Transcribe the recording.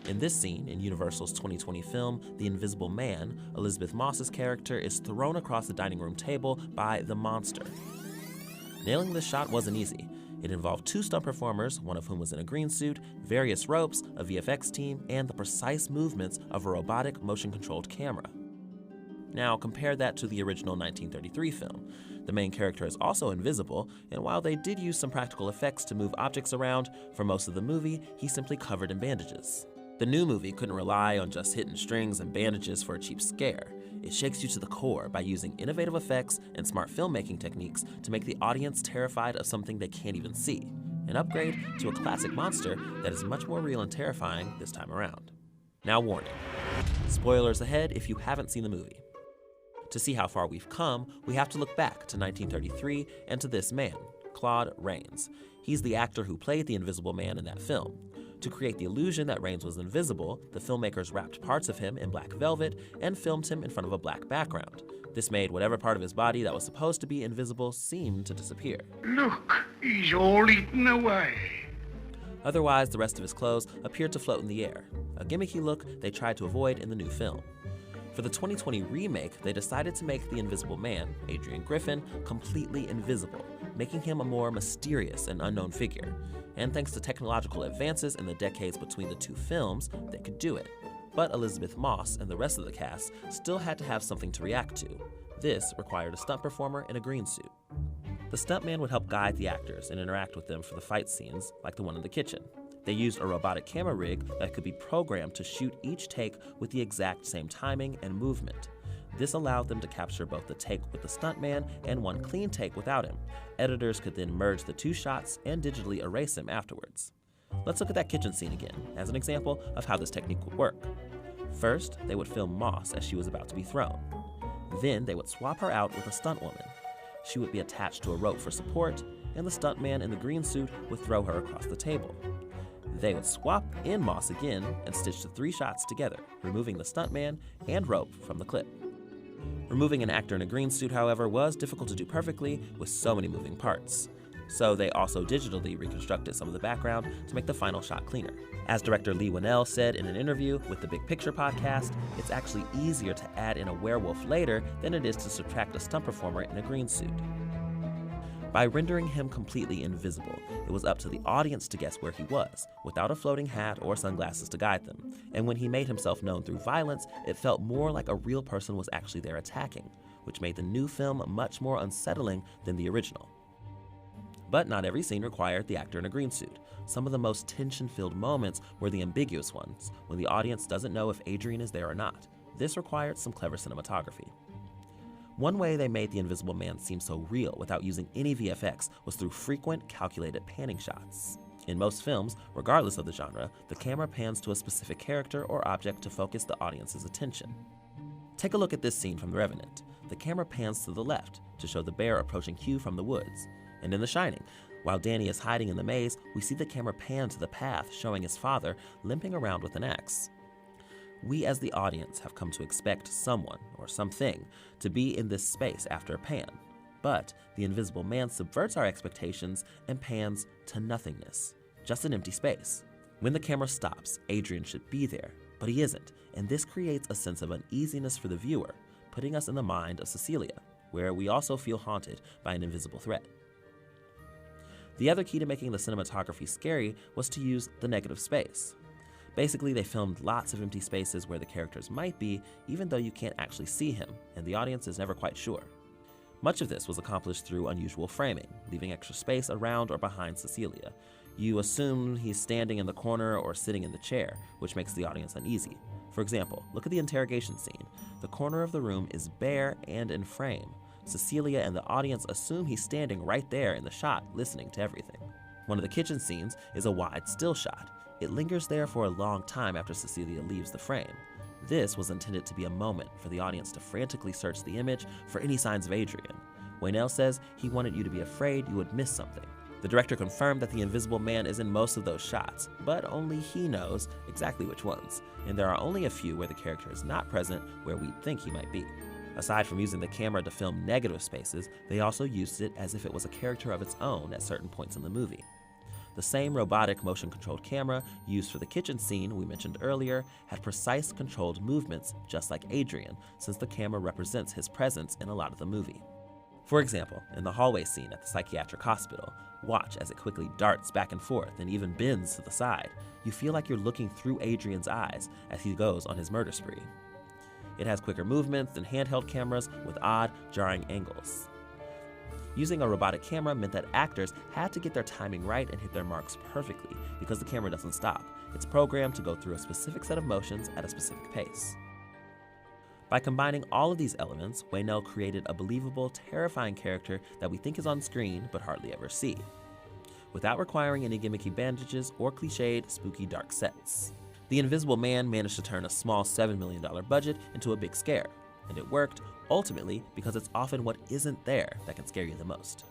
In this scene, in Universal's 2020 film, The Invisible Man, Elizabeth Moss's character is thrown across the dining room table by the monster. Nailing this shot wasn't easy. It involved 2 stunt performers, one of whom was in a green suit, various ropes, a VFX team, and the precise movements of a robotic motion-controlled camera. Now, compare that to the original 1933 film. The main character is also invisible, and while they did use some practical effects to move objects around, for most of the movie, he's simply covered in bandages. The new movie couldn't rely on just hitting strings and bandages for a cheap scare. It shakes you to the core by using innovative effects and smart filmmaking techniques to make the audience terrified of something they can't even see, an upgrade to a classic monster that is much more real and terrifying this time around. Now warning, spoilers ahead if you haven't seen the movie. To see how far we've come, we have to look back to 1933 and to this man, Claude Rains. He's the actor who played the Invisible Man in that film. To create the illusion that Rains was invisible, the filmmakers wrapped parts of him in black velvet and filmed him in front of a black background. This made whatever part of his body that was supposed to be invisible seem to disappear. Look, he's all eaten away. Otherwise, the rest of his clothes appeared to float in the air, a gimmicky look they tried to avoid in the new film. For the 2020 remake, they decided to make the Invisible Man, Adrian Griffin, completely invisible, making him a more mysterious and unknown figure. And thanks to technological advances in the decades between the 2 films, they could do it. But Elizabeth Moss and the rest of the cast still had to have something to react to. This required a stunt performer in a green suit. The stuntman would help guide the actors and interact with them for the fight scenes, like the one in the kitchen. They used a robotic camera rig that could be programmed to shoot each take with the exact same timing and movement. This allowed them to capture both the take with the stuntman and one clean take without him. Editors could then merge the 2 shots and digitally erase him afterwards. Let's look at that kitchen scene again, as an example of how this technique would work. First, they would film Moss as she was about to be thrown. Then they would swap her out with a stunt woman. She would be attached to a rope for support, and the stuntman in the green suit would throw her across the table. They would swap in Moss again and stitch the 3 shots together, removing the stuntman and rope from the clip. Removing an actor in a green suit, however, was difficult to do perfectly with so many moving parts. So they also digitally reconstructed some of the background to make the final shot cleaner. As director Lee Winnell said in an interview with the Big Picture podcast, it's actually easier to add in a werewolf later than it is to subtract a stunt performer in a green suit. By rendering him completely invisible, it was up to the audience to guess where he was, without a floating hat or sunglasses to guide them. And when he made himself known through violence, it felt more like a real person was actually there attacking, which made the new film much more unsettling than the original. But not every scene required the actor in a green suit. Some of the most tension-filled moments were the ambiguous ones, when the audience doesn't know if Adrian is there or not. This required some clever cinematography. One way they made the Invisible Man seem so real without using any VFX was through frequent, calculated panning shots. In most films, regardless of the genre, the camera pans to a specific character or object to focus the audience's attention. Take a look at this scene from The Revenant. The camera pans to the left to show the bear approaching Hugh from the woods. And in The Shining, while Danny is hiding in the maze, we see the camera pan to the path, showing his father limping around with an axe. We as the audience have come to expect someone, or something, to be in this space after a pan. But the Invisible Man subverts our expectations and pans to nothingness, just an empty space. When the camera stops, Adrian should be there, but he isn't, and this creates a sense of uneasiness for the viewer, putting us in the mind of Cecilia, where we also feel haunted by an invisible threat. The other key to making the cinematography scary was to use the negative space. Basically, they filmed lots of empty spaces where the characters might be, even though you can't actually see him, and the audience is never quite sure. Much of this was accomplished through unusual framing, leaving extra space around or behind Cecilia. You assume he's standing in the corner or sitting in the chair, which makes the audience uneasy. For example, look at the interrogation scene. The corner of the room is bare and in frame. Cecilia and the audience assume he's standing right there in the shot, listening to everything. One of the kitchen scenes is a wide still shot. It lingers there for a long time after Cecilia leaves the frame. This was intended to be a moment for the audience to frantically search the image for any signs of Adrian. Winnell says he wanted you to be afraid you would miss something. The director confirmed that the Invisible Man is in most of those shots, but only he knows exactly which ones, and there are only a few where the character is not present where we'd think he might be. Aside from using the camera to film negative spaces, they also used it as if it was a character of its own at certain points in the movie. The same robotic motion-controlled camera used for the kitchen scene we mentioned earlier had precise controlled movements just like Adrian, since the camera represents his presence in a lot of the movie. For example, in the hallway scene at the psychiatric hospital, watch as it quickly darts back and forth and even bends to the side. You feel like you're looking through Adrian's eyes as he goes on his murder spree. It has quicker movements than handheld cameras with odd, jarring angles. Using a robotic camera meant that actors had to get their timing right and hit their marks perfectly because the camera doesn't stop. It's programmed to go through a specific set of motions at a specific pace. By combining all of these elements, Waynell created a believable, terrifying character that we think is on screen but hardly ever see, without requiring any gimmicky bandages or cliched, spooky, dark sets. The Invisible Man managed to turn a small $7 million budget into a big scare, and it worked, ultimately, because it's often what isn't there that can scare you the most.